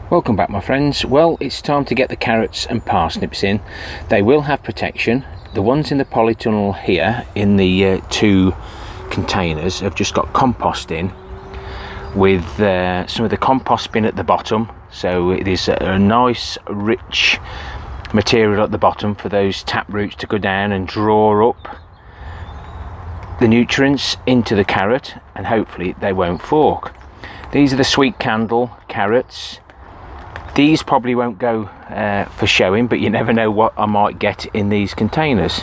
Welcome back, my friends. Well, it's time to get the carrots and parsnips in. They will have protection. The ones in the polytunnel here in the two containers have just got compost in with some of the compost bin at the bottom, so it is a nice rich material at the bottom for those tap roots to go down and draw up the nutrients into the carrot, and hopefully they won't fork. These are the sweet candle carrots. These probably won't go for showing, but you never know what I might get in these containers.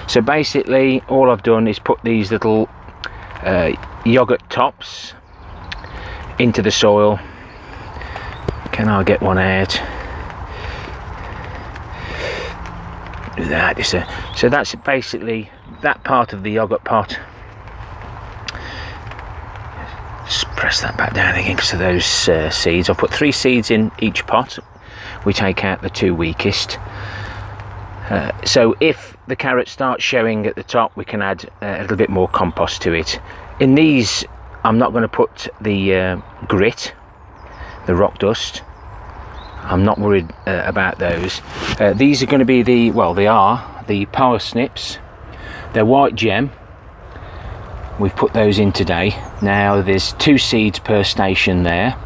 So basically all I've done is put these little yogurt tops into the soil. Can I get one out? Do that. So that's basically that part of the yogurt pot. Just press that back down again because of those seeds. I've put 3 seeds in each pot. We take out the 2 weakest. So if the carrot starts showing at the top, we can add a little bit more compost to it. In these, I'm not going to put the grit, the rock dust. I'm not worried about those. These are going to be the parsnips. They're white gem. We've put those in today. Now there's 2 seeds per station there.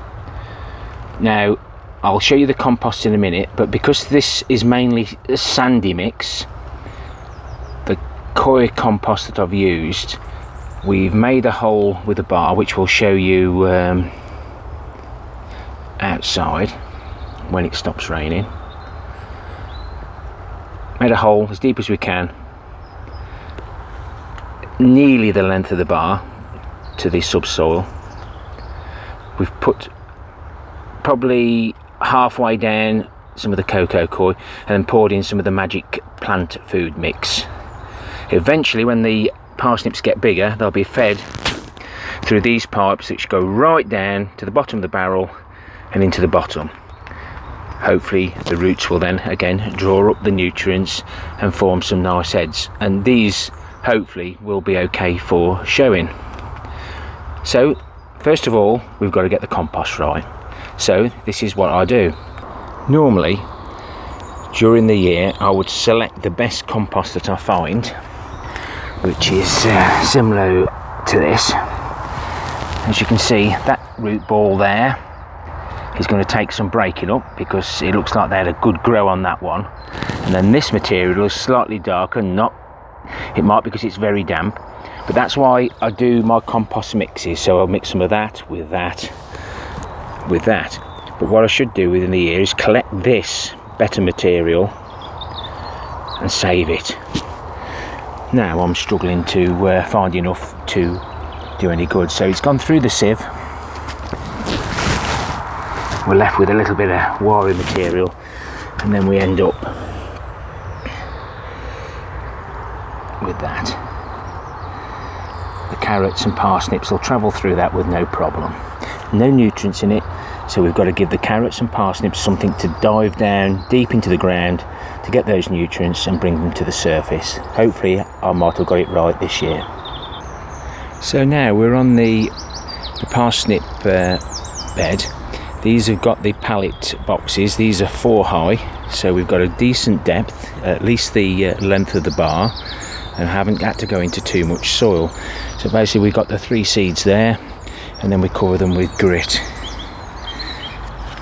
Now I'll show you the compost in a minute, but because this is mainly a sandy mix, the coir compost that I've used, we've made a hole with a bar, which we'll show you outside when it stops raining. Made a hole as deep as we can, nearly the length of the bar to the subsoil. We've put probably halfway down some of the cocoa coir and then poured in some of the magic plant food mix. Eventually, when the parsnips get bigger, they'll be fed through these pipes which go right down to the bottom of the barrel and into the bottom. Hopefully the roots will then again draw up the nutrients and form some nice heads, and these hopefully will be okay for showing. So first of all, we've got to get the compost right. So this is what I do. Normally during the year I would select the best compost that I find, which is similar to this. As you can see, that root ball there is going to take some breaking up because it looks like they had a good grow on that one. And then this material is slightly darker, it might be because it's very damp, but that's why I do my compost mixes. So I'll mix some of that with that with that. But what I should do within the year is collect this better material and save it. Now I'm struggling to find enough to do any good, so it's gone through the sieve. We're left with a little bit of wiry material, and then we end up with that. The carrots and parsnips will travel through that with no problem. No nutrients in it, so we've got to give the carrots and parsnips something to dive down deep into the ground to get those nutrients and bring them to the surface. Hopefully I might have got it right this year. So now we're on the parsnip bed. These have got the pallet boxes. These are 4 high, so we've got a decent depth, at least the length of the bar, and haven't had to go into too much soil. So basically we've got the 3 seeds there, and then we cover them with grit,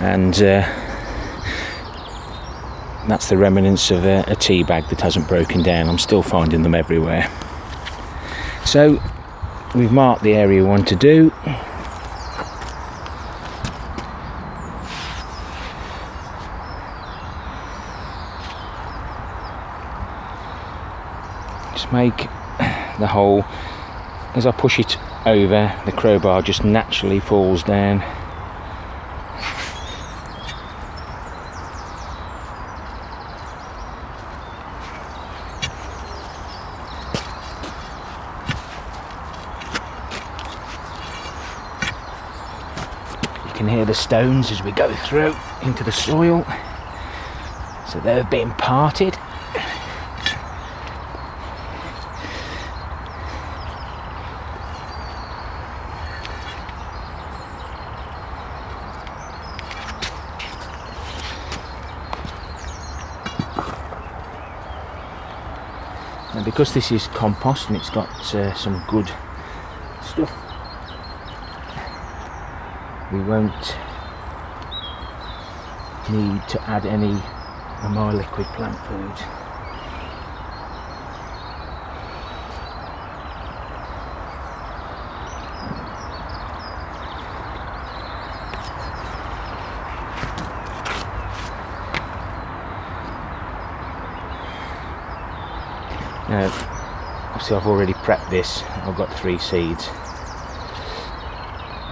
and that's the remnants of a tea bag that hasn't broken down. I'm still finding them everywhere. So we've marked the area we want to do. Just make the hole. As I push it over, the crowbar just naturally falls down. You can hear the stones as we go through into the soil, so they've been parted. And because this is compost and it's got some good stuff, we won't need to add any of my liquid plant food. Now, obviously I've already prepped this. I've got 3 seeds.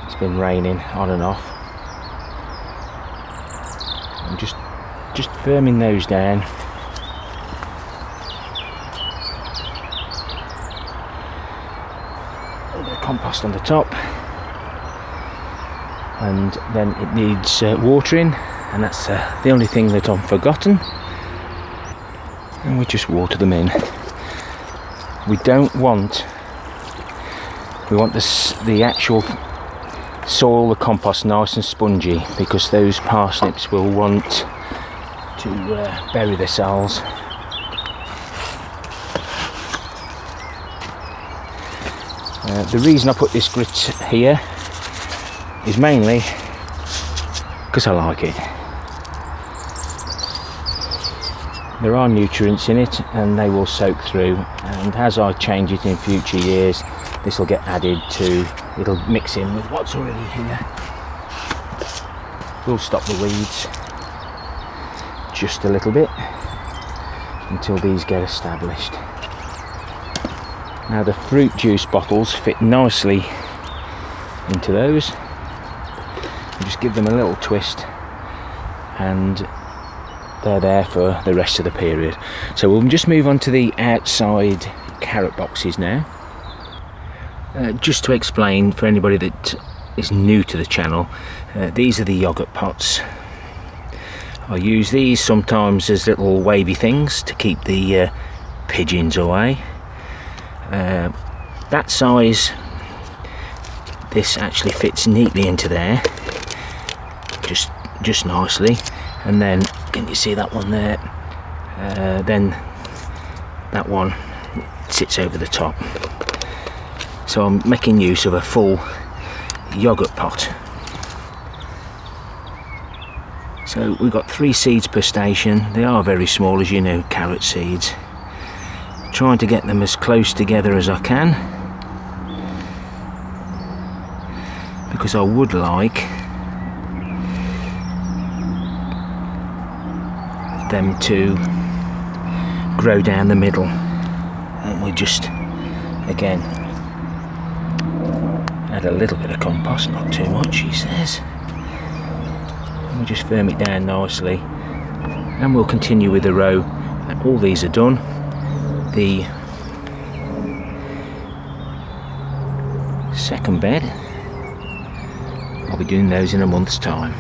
It's been raining on and off. I'm just firming those down. A bit of compost on the top, and then it needs watering, and that's the only thing that I've forgotten. And we just water them in. We want the actual soil, the compost, nice and spongy, because those parsnips will want to bury themselves. The reason I put this grit here is mainly because I like it. There are nutrients in it and they will soak through, and as I change it in future years, this will get added to, it'll mix in with what's already here. We'll stop the weeds just a little bit until these get established. Now the fruit juice bottles fit nicely into those. You just give them a little twist and they're there for the rest of the period. So we'll just move on to the outside carrot boxes now. Just to explain for anybody that is new to the channel, these are the yoghurt pots. I use these sometimes as little wavy things to keep the pigeons away. That size, this actually fits neatly into there, just nicely. And then, can you see that one there? Then that one sits over the top. So I'm making use of a full yoghurt pot. So we've got 3 seeds per station. They are very small, as you know, carrot seeds. Trying to get them as close together as I can, because I would like them to grow down the middle. And we just, again, add a little bit of compost, not too much, he says. And we just firm it down nicely, and we'll continue with the row. All these are done. The second bed, I'll be doing those in a month's time.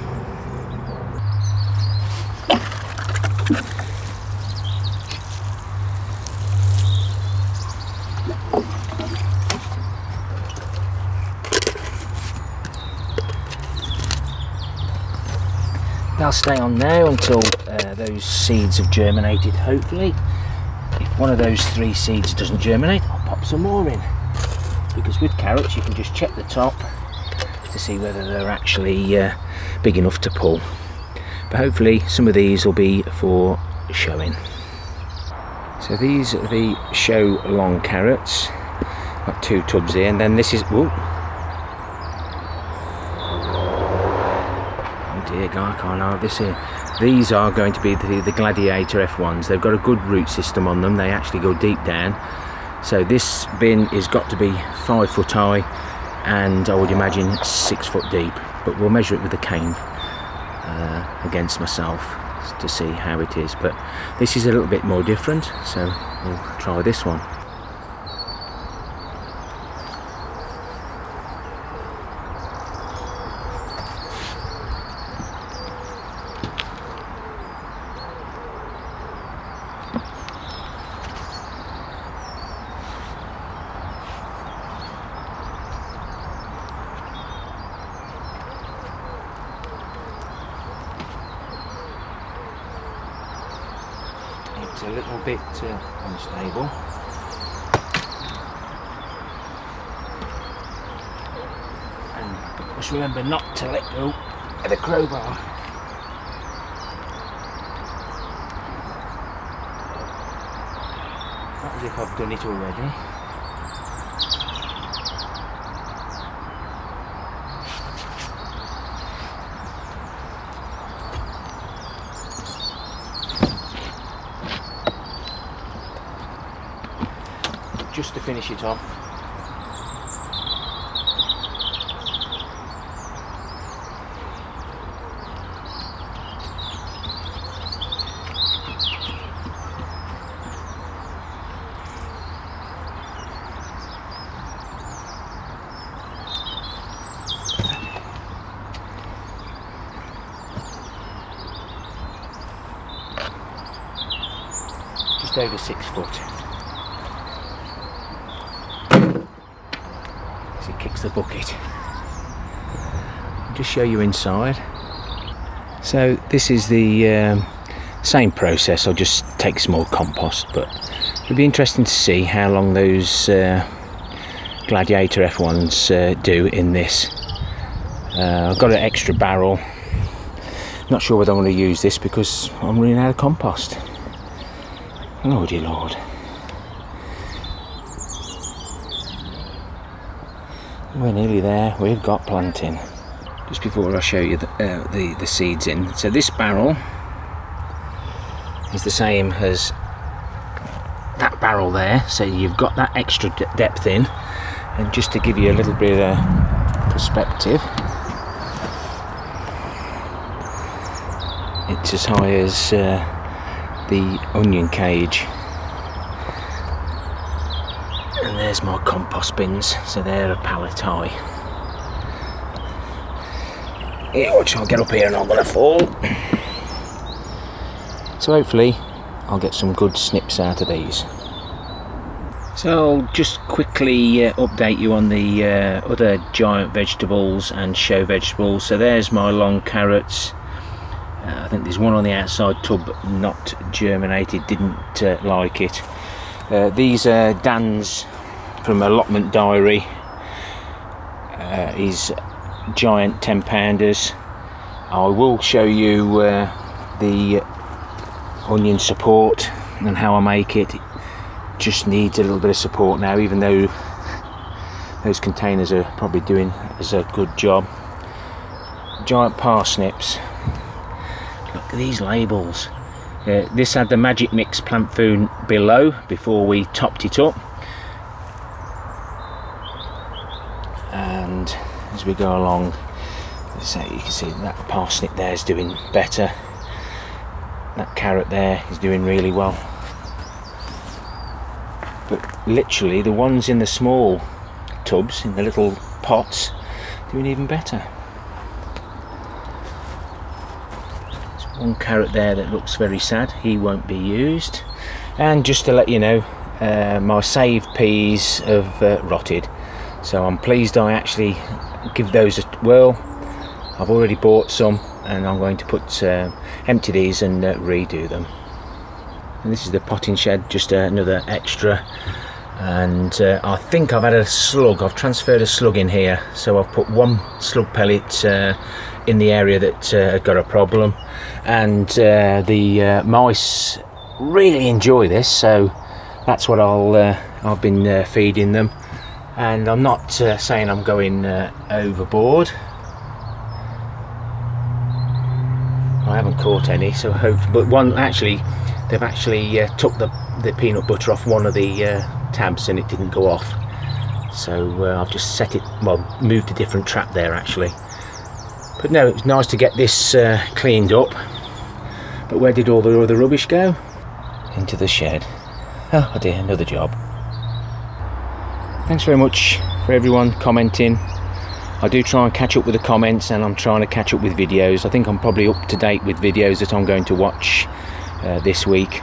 They'll stay on now until those seeds have germinated, hopefully. If one of those 3 seeds doesn't germinate, I'll pop some more in, because with carrots you can just check the top to see whether they're actually big enough to pull. But hopefully some of these will be for showing. So these are the show long carrots. Got 2 tubs here, and then this is, oh dear God, I can't have this here. These are going to be the Gladiator F1s. They've got a good root system on them. They actually go deep down. So this bin has got to be 5 foot high, and I would imagine 6 foot deep. But we'll measure it with a cane against myself to see how it is. But this is a little bit more different, so we'll try this one. It's a little bit unstable, Just remember not to let go of the crowbar. Not as if I've done it already. Just to finish it off. Just over 6 foot. As it kicks the bucket. I'll just show you inside. So this is the same process. I'll just take some more compost, but it'll be interesting to see how long those Gladiator F1s do in this. I've got an extra barrel. Not sure whether I want to use this because I'm running out of compost. Lordy Lord. We're nearly there. We've got planting. Just before I show you the seeds in. So this barrel is the same as that barrel there. So you've got that extra depth in. And just to give you a little bit of perspective, it's as high as the onion cage. And there's my compost bins, so they're a pallet high. Yeah, watch, I'll get up here and I'm gonna fall. So hopefully I'll get some good snips out of these. So I'll just quickly update you on the other giant vegetables and show vegetables. So there's my long carrots. I think there's one on the outside tub not germinated, didn't like it. These are Dan's from Allotment Diary. His giant 10-pounders. I will show you the onion support and how I make it. Just needs a little bit of support now, even though those containers are probably doing as a good job. Giant parsnips. Look at these labels. This had the Magic Mix plant food below before we topped it up, and as we go along, so you can see that parsnip there is doing better. That carrot there is doing really well. But literally the ones in the small tubs, in the little pots, doing even better. One carrot there that looks very sad, he won't be used. And just to let you know, my saved peas have rotted, so I'm pleased I actually give those a whirl. I've already bought some and I'm going to put empty these and redo them. And this is the potting shed, just another extra. And I think I've had a slug, I've transferred a slug in here, so I've put one slug pellet in the area that had got a problem, and the mice really enjoy this, so that's what I've been feeding them. And I'm not saying I'm going overboard. I haven't caught any, so but one actually, they've actually took the peanut butter off one of the tabs and it didn't go off, so I've just set it, well, moved a different trap there actually. But no, it's nice to get this cleaned up. But where did all the other rubbish go? Into the shed. Oh dear, another job. Thanks very much for everyone commenting. I do try and catch up with the comments, and I'm trying to catch up with videos. I think I'm probably up to date with videos that I'm going to watch this week.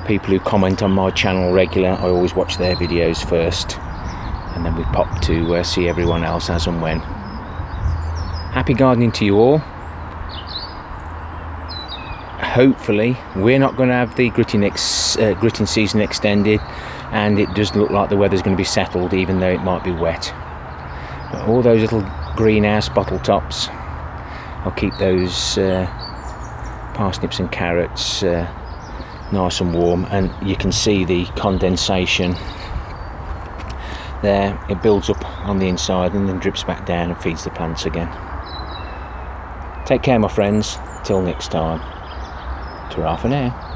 People who comment on my channel regular, I always watch their videos first, and then we pop to see everyone else as and when. Happy gardening to you all. Hopefully we're not going to have the gritting season extended, and it does look like the weather's going to be settled, even though it might be wet. But all those little greenhouse bottle tops, I'll keep those parsnips and carrots nice and warm, and you can see the condensation there. It builds up on the inside and then drips back down and feeds the plants again. Take care, my friends. Till next time. Ta-ra for now.